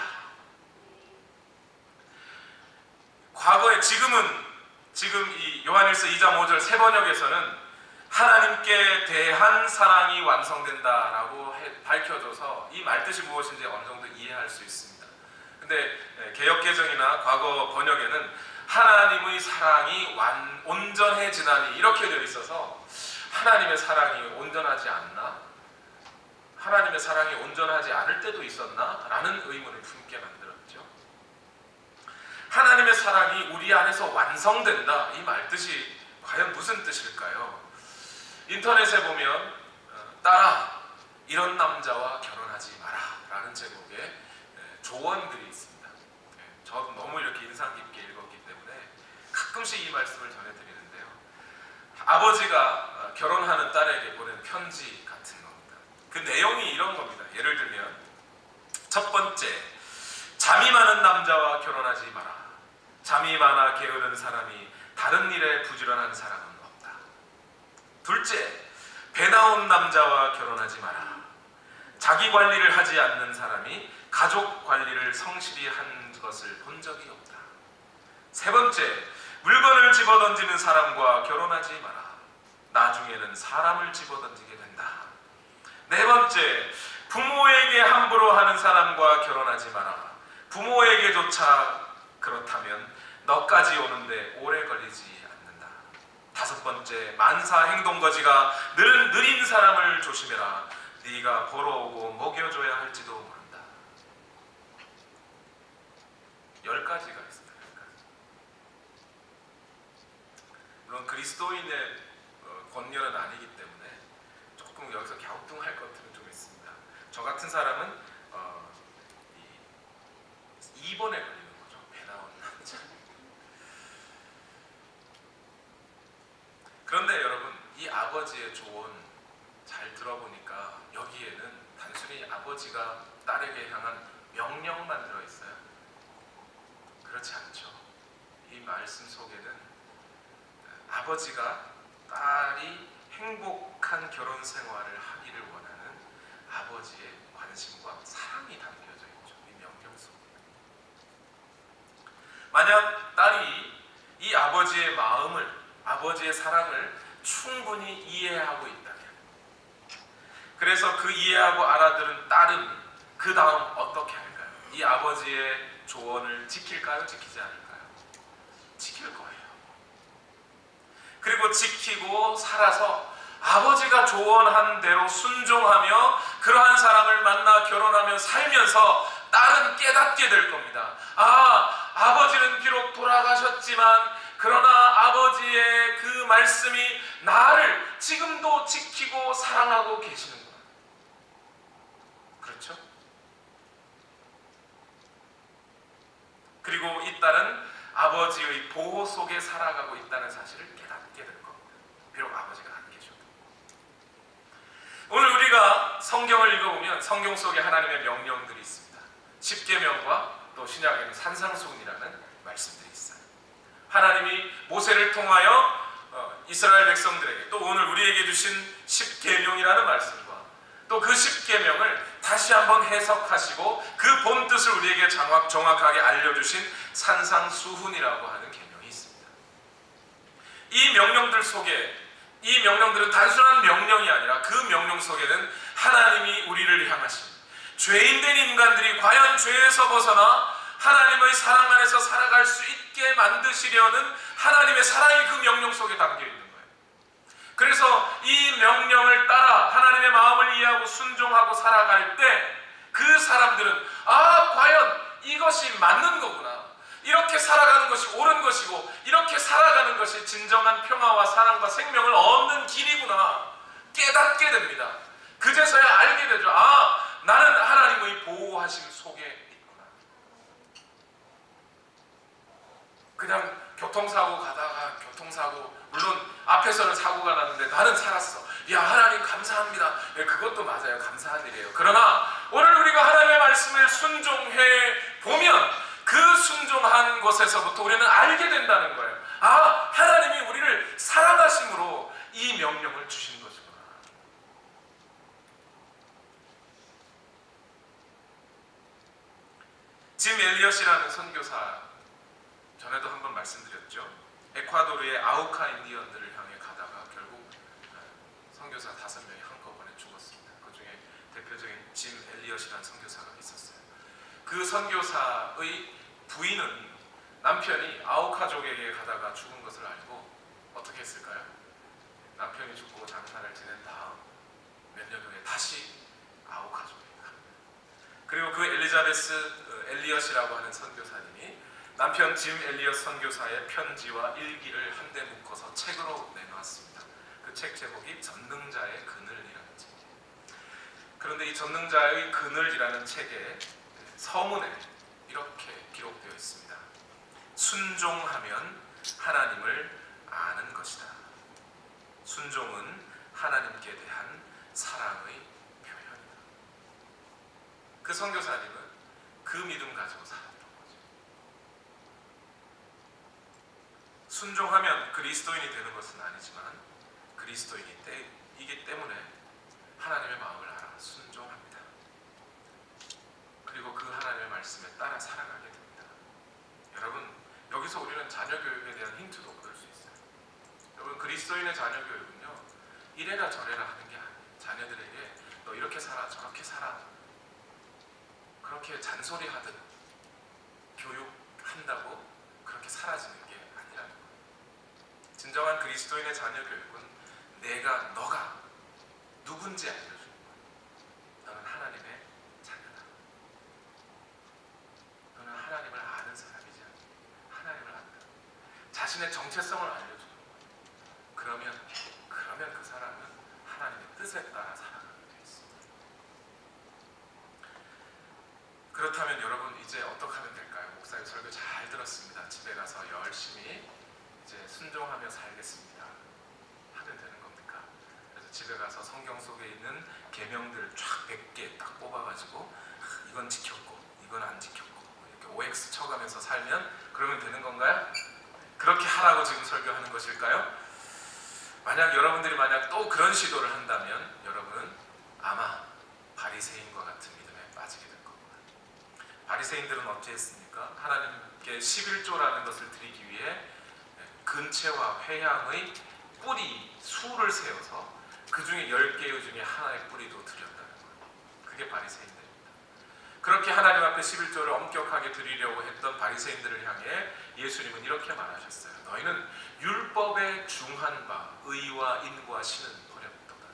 과거에 지금 이 요한일서 2장 5절 새 번역에서는 하나님께 대한 사랑이 완성된다라고 밝혀줘서 이 말뜻이 무엇인지 어느 정도 이해할 수 있습니다. 근데 개역개정이나 과거 번역에는 하나님의 사랑이 온전해지나니 이렇게 되어 있어서 하나님의 사랑이 온전하지 않나? 하나님의 사랑이 온전하지 않을 때도 있었나? 라는 의문을 품게 만들었죠. 하나님의 사랑이 우리 안에서 완성된다. 이 말뜻이 과연 무슨 뜻일까요? 인터넷에 보면 딸아, 이런 남자와 결혼하지 마라 라는 제목의 조언글이 있습니다. 저도 너무 이렇게 인상 깊게 읽었기 때문에 가끔씩 이 말씀을 전해드리는데요. 아버지가 결혼하는 딸에게 보낸 편지 같은 겁니다. 그 내용이 이런 겁니다. 예를 들면 첫 번째, 잠이 많은 남자와 결혼하지 마라. 잠이 많아 게으른 사람이 다른 일에 부지런한 사람은 없다. 둘째, 배 나온 남자와 결혼하지 마라. 자기 관리를 하지 않는 사람이 가족 관리를 성실히 한 것을 본 적이 없다. 세 번째, 물건을 집어던지는 사람과 결혼하지 마라. 나중에는 사람을 집어던지게 된다. 네 번째, 부모에게 함부로 하는 사람과 결혼하지 마라. 부모에게조차 그렇다면 너까지 오는데 오래 걸리지 않는다. 다섯 번째, 만사 행동거지가 느린 사람을 조심해라. 네가 벌어오고 먹여줘야 할지도 모른다. 10가지가 있습니다. 10가지. 물론 그리스도인의 권면은 아니기 때문에 조금 여기서 갸우뚱할 것들은 좀 있습니다. 저 같은 사람은 2번에 걸리는 거죠. 배 나온 남자. 그런데 여러분, 이 아버지의 조언 잘 들어보니까 여기에는 단순히 아버지가 딸에게 향한 명령만 들어있어요. 그렇지 않죠. 이 말씀 속에는 아버지가 딸이 행복한 결혼 생활을 하기를 원하는 아버지의 관심과 사랑이 담겨져 있죠. 이 명령 속에. 만약 딸이 이 아버지의 마음을, 아버지의 사랑을 충분히 이해하고 있다면, 그래서 그 이해하고 알아들은 딸은 그 다음 어떻게 할까요? 이 아버지의 조언을 지킬까요? 지키지 않을까요? 지킬 거예요. 그리고 지키고 살아서 아버지가 조언한 대로 순종하며 그러한 사람을 만나 결혼하며 살면서 딸은 깨닫게 될 겁니다. 아버지는 비록 돌아가셨지만 그러나 아버지의 그 말씀이 나를 지금도 지키고 사랑하고 계시는구나. 그렇죠? 그리고 이 딸은 아버지의 보호 속에 살아가고 있다는 사실을 깨닫게 될 겁니다. 비록 아버지가 안 계셔도. 오늘 우리가 성경을 읽어보면 성경 속에 하나님의 명령들이 있습니다. 십계명과 또 신약에는 산상수훈이라는 말씀들이 있어요. 하나님이 모세를 통하여 이스라엘 백성들에게, 또 오늘 우리에게 주신 십계명이라는 말씀과 또 그 십계명을 다시 한번 해석하시고 그 본 뜻을 우리에게 정확하게 알려주신 산상수훈이라고 하는 계명이 있습니다. 이 명령들 속에, 이 명령들은 단순한 명령이 아니라 그 명령 속에는 하나님이 우리를 향하신, 죄인된 인간들이 과연 죄에서 벗어나 하나님의 사랑 안에서 살아갈 수 있게 만드시려는 하나님의 사랑이 그 명령 속에 담겨 있는 거예요. 그래서 이 명령을 따라 하나님의 마음을 이해하고 순종하고 살아갈 때 그 사람들은 과연 이것이 맞는 거구나, 이렇게 살아가는 것이 옳은 것이고 이렇게 살아가는 것이 진정한 평화와 사랑과 생명을 얻는 길이구나 깨닫게 됩니다. 그제서야 알게 되죠. 나는 하나님의 보호하심 속에 있구나. 그냥 교통사고 가다가 물론 앞에서는 사고가 났는데 나는 살았어. 하나님 감사합니다. 그것도 맞아요. 감사한 일이에요. 그러나 오늘 우리가 하나님의 말씀을 순종해 보면 그 순종한 것에서부터 우리는 알게 된다는 거예요. 하나님이 우리를 사랑하심으로 이 명령을 주신 것이구나. 짐 엘리엇이라는 선교사, 전에도 한번 말씀드렸죠. 에콰도르의 아우카 인디언들을 향해 가다가 결국 선교사 5명이 한꺼번에 죽었습니다. 그 중에 대표적인 짐 엘리엇이라는 선교사가 있었어요. 그 선교사의 부인은 남편이 아우카족에게 가다가 죽은 것을 알고 어떻게 했을까요? 남편이 죽고 장사를 지낸 다음 몇 년 후에 다시 아우카족에 갑니다. 그리고 그 엘리자베스 엘리엇이라고 하는 선교사님이 남편 짐 엘리엇 선교사의 편지와 일기를 한데 묶어서 책으로 내놓았습니다. 그 책 제목이 전능자의 그늘이라는 책이에요. 그런데 이 전능자의 그늘이라는 책의 서문에 이렇게 기록되어 있습니다. 순종하면 하나님을 아는 것이다. 순종은 하나님께 대한 사랑의 표현이다. 그 선교사님은 그 믿음 가지고 살았던 거죠. 순종하면 그리스도인이 되는 것은 아니지만 그리스도인이기 때문에 하나님의 마음을 알아 순종합니다. 그리고 그 하나님의 말씀에 따라 살아가게 됩니다. 여러분, 여기서 우리는 자녀 교육에 대한 힌트도 얻을 수 있어요. 여러분, 그리스도인의 자녀 교육은요, 이래라 저래라 하는 게 아니에요. 자녀들에게 너 이렇게 살아 저렇게 살아 그렇게 잔소리하듯 교육한다고 그렇게 사라지는 게 아니라는 거예요. 진정한 그리스도인의 자녀 교육은 너가 누군지 알려주는 거예요. 너는 하나님의 자녀다. 너는 하나님을 아는 사람이지 않니? 하나님을 안다. 자신의 정체성을 알려주는 거예요. 그러면 그 사람은 하나님의 뜻에 따라 살아가게 되어 있습니다. 그렇다면 여러분, 이제 어떻게 하면 될까요? 목사님 설교 잘 들었습니다. 집에 가서 열심히 이제 순종하며 살겠습니다 하면 되는 겁니까? 그래서 집에 가서 성경 속에 있는 계명들을 쫙 100개 딱 뽑아가지고 이건 지켰고 이건 안 지켰고 이렇게 OX 쳐가면서 살면 그러면 되는 건가요? 그렇게 하라고 지금 설교하는 것일까요? 여러분들이 또 그런 시도를 한다면 여러분은 아마 바리새인과 같은 믿음에 빠지게 될 겁니다. 바리새인들은 어찌했습니까? 하나님께 11조라는 것을 드리기 위해 근체와 회양의 뿌리 수를 세워서 그 중에 10개의 중에 하나의 뿌리도 드렸다는 거예요. 그게 바리새인들입니다. 그렇게 하나님 앞에 11조를 엄격하게 드리려고 했던 바리새인들을 향해 예수님은 이렇게 말하셨어요. 너희는 율법에 중한 바 의와 인과 신은 버렸도다.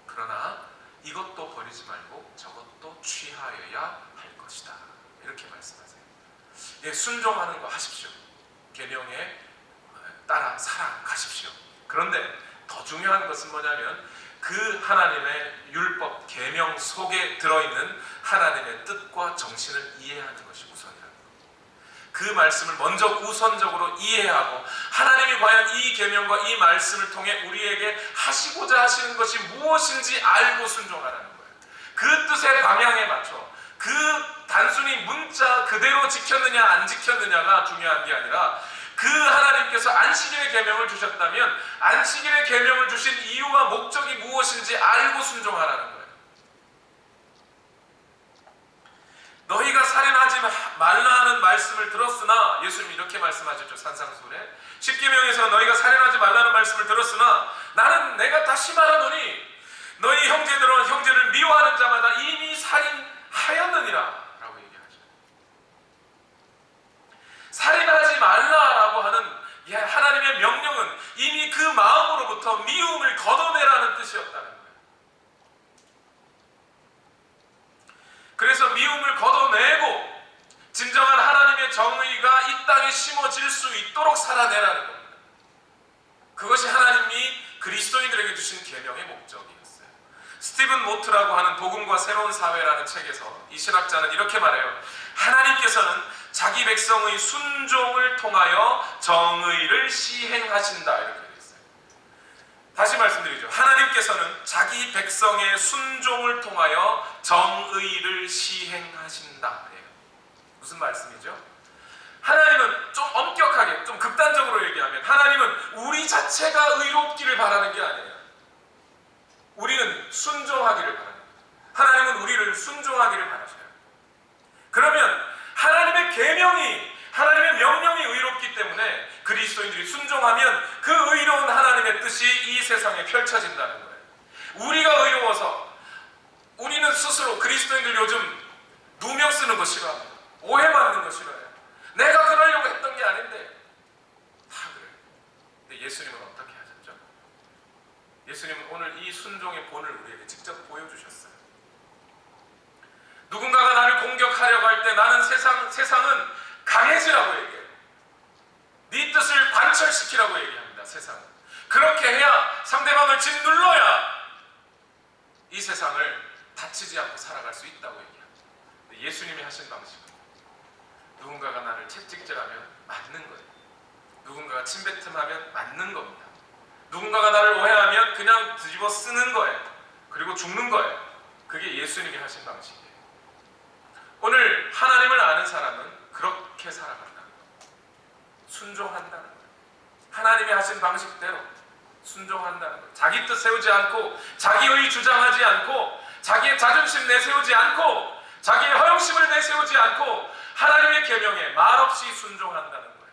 그러나 이것도 버리지 말고 저것도 취하여야 할 것이다. 이렇게 말씀하세요. 예, 순종하는 거 하십시오. 계명에 따라 살아가십시오. 그런데 더 중요한 것은 뭐냐면 그 하나님의 율법, 계명 속에 들어있는 하나님의 뜻과 정신을 이해하는 것이 우선이라는 겁니다. 그 말씀을 먼저 우선적으로 이해하고 하나님이 과연 이 계명과 이 말씀을 통해 우리에게 하시고자 하시는 것이 무엇인지 알고 순종하라는 거예요. 그 뜻의 방향에 맞춰 그 단순히 문자 그대로 지켰느냐 안 지켰느냐가 중요한 게 아니라 그 하나님께서 안식일의 계명을 주셨다면 안식일의 계명을 주신 이유와 목적이 무엇인지 알고 순종하라는 거예요. 너희가 살인하지 말라는 말씀을 들었으나 예수님이 이렇게 말씀하셨죠. 산상수훈에 십계명에서 너희가 살인하지 말라는 말씀을 들었으나 나는 내가 다시 말하노니 너희 형제들은 형제를 미워하는 자마다 이미 살인하였느니라 라고 얘기하죠. 살인하지 말라라고 하는 하나님의 명령은 이미 그 마음으로부터 미움을 걷어내라는 뜻이었다는 거예요. 그래서 미움을 걷어내고 진정한 하나님의 정의가 이 땅에 심어질 수 있도록 살아내라는 겁니다. 그것이 하나님이 그리스도인들에게 주신 계명의 목적이었어요. 스티븐 모트라고 하는 복음과 새로운 사회라는 책에서 이 신학자는 이렇게 말해요. 하나님께서는 자기 백성의 순종을 통하여 정의를 시행하신다 이렇게 되어 있어요. 다시 말씀드리죠. 하나님께서는 자기 백성의 순종을 통하여 정의를 시행하신다. 무슨 말씀이죠? 하나님은 좀 엄격하게, 좀 극단적으로 얘기하면 하나님은 우리 자체가 의롭기를 바라는 게 아니에요. 우리는 순종하기를 바랍니다. 하나님은 우리를 순종하기를 바라셔요. 그러면 하나님의 계명이, 하나님의 명령이 의롭기 때문에 그리스도인들이 순종하면 그 의로운 하나님의 뜻이 이 세상에 펼쳐진다는 거예요. 우리가 의로워서 우리는 스스로 그리스도인들 요즘 누명 쓰는 거 싫어합니다. 오해받는 거 싫어해요. 내가 그러려고 했던 게 아닌데 다 그래요. 근데 예수님은 어떻게 하셨죠? 예수님은 오늘 이 순종의 본을 우리에게 직접 보여주셨어요. 누군가가 나를 공격하려고 할 때 나는 세상은 강해지라고 얘기해요. 네 뜻을 관철시키라고 얘기합니다. 세상은. 그렇게 해야 상대방을 짓눌러야 이 세상을 다치지 않고 살아갈 수 있다고 얘기합니다. 예수님이 하신 방식은 누군가가 나를 채찍질하면 맞는 거예요. 누군가가 침뱉음하면 맞는 겁니다. 누군가가 나를 오해하면 그냥 뒤집어 쓰는 거예요. 그리고 죽는 거예요. 그게 예수님이 하신 방식이에요. 오늘 하나님을 아는 사람은 그렇게 살아간다는 거예요. 순종한다는 거예요. 하나님이 하신 방식대로 순종한다는 거예요. 자기 뜻 세우지 않고 자기의 주장하지 않고 자기의 자존심 내세우지 않고 자기의 허영심을 내세우지 않고 하나님의 계명에 말없이 순종한다는 거예요.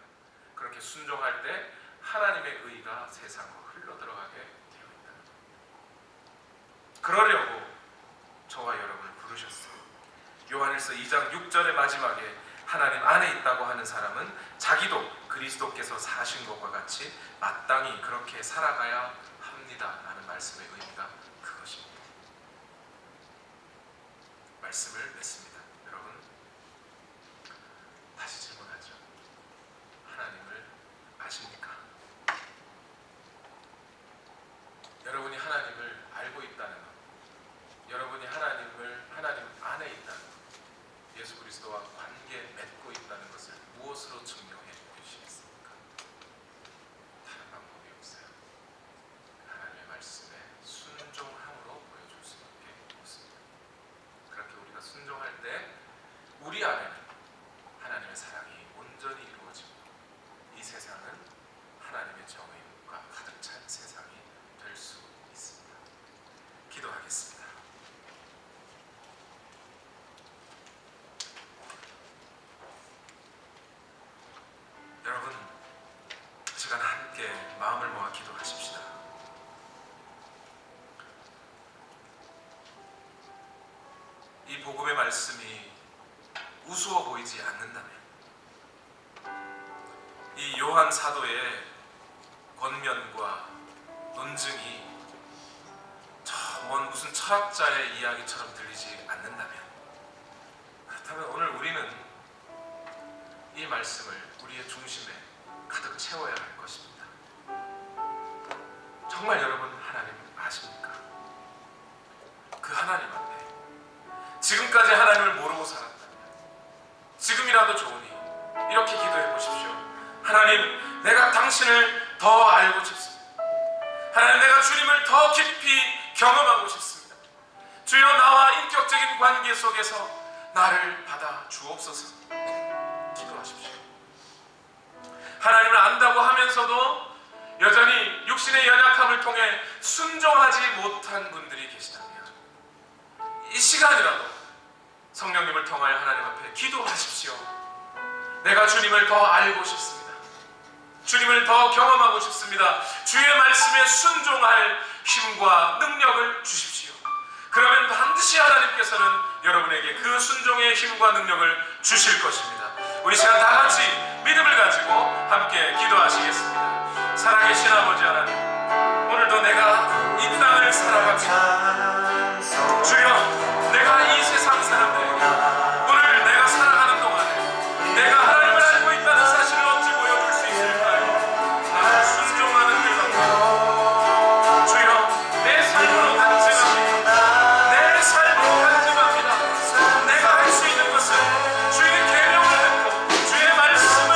그렇게 순종할 때 하나님의 의가 세상으로 흘러들어가게 되어 있다는 거예요. 그러려고 저와 여러분을 부르셨어요. 요한일서 2장 6절의 마지막에 하나님 안에 있다고 하는 사람은 자기도 그리스도께서 사신 것과 같이 마땅히 그렇게 살아가야 합니다 라는 말씀의 의미가 그것입니다. 말씀을 맺습니다. 여러분 다시 질문하죠. 하나님을 아십니까? 여러분이 하나님을 알고 있다는 것, 여러분이 하나님 안에 있다는 것, 예수 그리스도와 관계 맺고 있다는 것을 무엇으로 증명해 주시겠습니까? 다른 방법이 없어요. 하나님의 말씀에 순종함으로 보여줄 수밖에 없습니다. 그렇게 우리가 순종할 때 이 복음의 말씀이 우스워 보이지 않는다면, 이 요한 사도의 권면과 논증이 먼 무슨 철학자의 이야기처럼 들리지 않는다면, 그렇다면 오늘 우리는 이 말씀을 우리의 중심에 가득 채워야 할 것입니다. 정말 여러분 하나님 아십니까? 그 하나님 앞에 지금까지 하나님을 모르고 살았다면 지금이라도 좋으니 이렇게 기도해 보십시오. 하나님, 내가 당신을 더 알고 싶습니다. 하나님, 내가 주님을 더 깊이 경험하고 싶습니다. 주여, 나와 인격적인 관계 속에서 나를 받아 주옵소서. 기도하십시오. 하나님을 안다고 하면서도 여전히 육신의 연약함을 통해 순종하지 못한 분들이 계시다면 이 시간이라도 성령님을 통하여 하나님 앞에 기도하십시오. 내가 주님을 더 알고 싶습니다. 주님을 더 경험하고 싶습니다. 주의 말씀에 순종할 힘과 능력을 주십시오. 그러면 반드시 하나님께서는 여러분에게 그 순종의 힘과 능력을 주실 것입니다. 우리 시간 다 같이 믿음을 가지고 함께 기도하시겠습니다. 살아계신 아버지 하나님, 오늘도 내가 이 땅을 살아갑니다. 주여, 내가 이 세상 사람들에게 오늘 내가 살아가는 동안에 내가 하나님을 알고 있다는 사실을 어찌 보여줄 수 있을까요? 나를 순종하는 길밖에. 주여, 내 삶으로 간증합니다. 내 삶으로 간증합니다. 내가 할 수 있는 것은 주의 계명을 듣고 주의 말씀을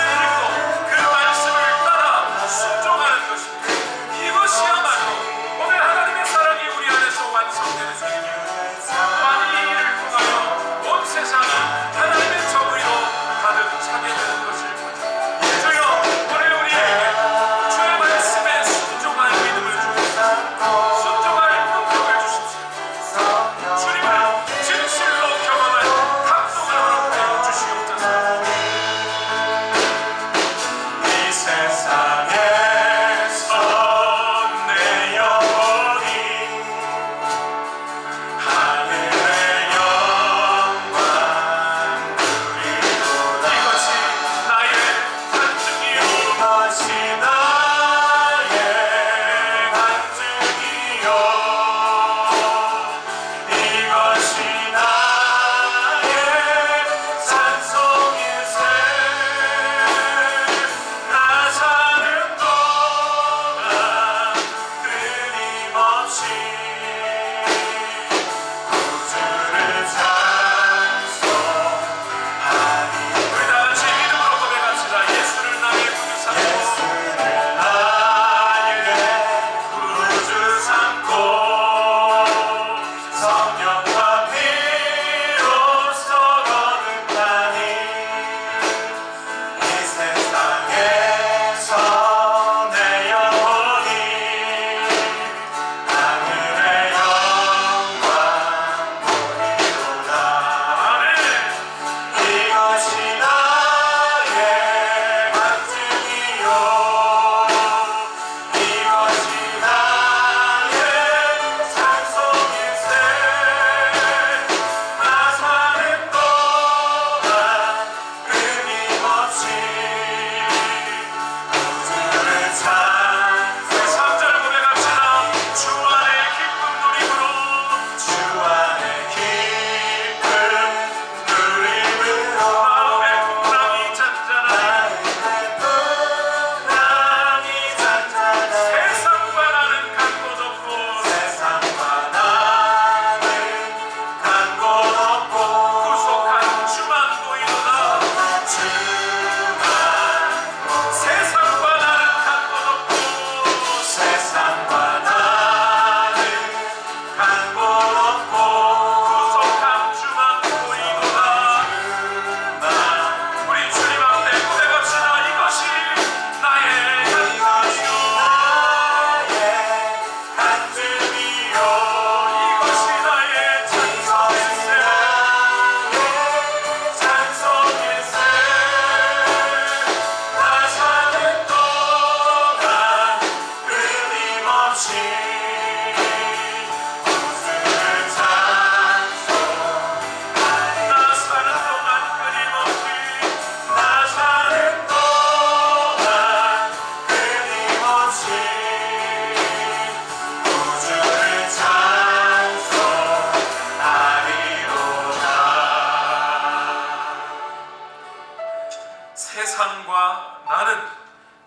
나는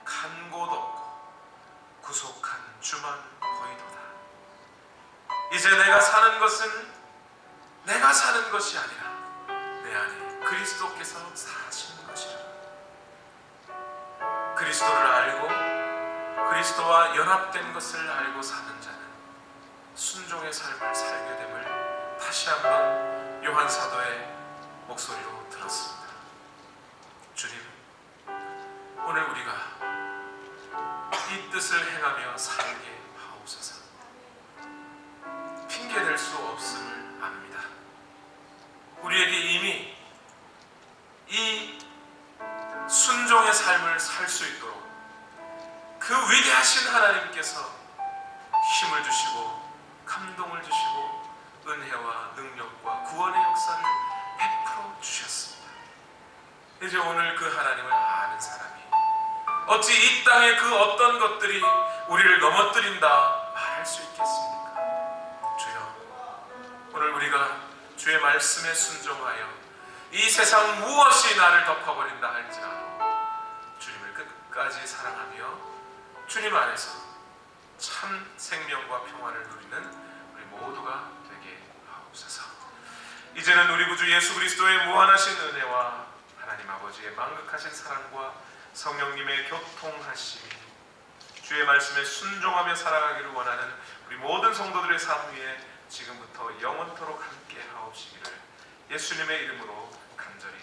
간 곳 없고 구속한 주만 보이도다. 이제 내가 사는 것은 내가 사는 것이 아니라 내 안에 그리스도께서 사시는 것이라. 그리스도를 알고 그리스도와 연합된 것을 알고 사는 자는 순종의 삶을 살게 됨을 다시 한번 요한 사도의 목소리로 들었습니다. 주님, 오늘 우리가 이 뜻을 행하며 살게 하옵소서. 핑계댈 수 없음을 압니다. 우리에게 이미 이 순종의 삶을 살 수 있도록 그 위대하신 하나님께서 힘을 주시고 감동을 주시고 은혜와 능력과 구원의 역사를 베풀어 주셨습니다. 이제 오늘 그 하나님을 아는 사람이 어찌 이 땅의 그 어떤 것들이 우리를 넘어뜨린다 말할 수 있겠습니까? 주여, 오늘 우리가 주의 말씀에 순종하여 이 세상 무엇이 나를 덮어버린다 할지라도 주님을 끝까지 사랑하며 주님 안에서 참 생명과 평화를 누리는 우리 모두가 되게 하옵소서. 이제는 우리 구주 예수 그리스도의 무한하신 은혜와 하나님 아버지의 만극하신 사랑과 성령님의 교통하심이 주의 말씀에 순종하며 살아가기를 원하는 우리 모든 성도들의 삶 위에 지금부터 영원토록 함께 하옵시기를 예수님의 이름으로 간절히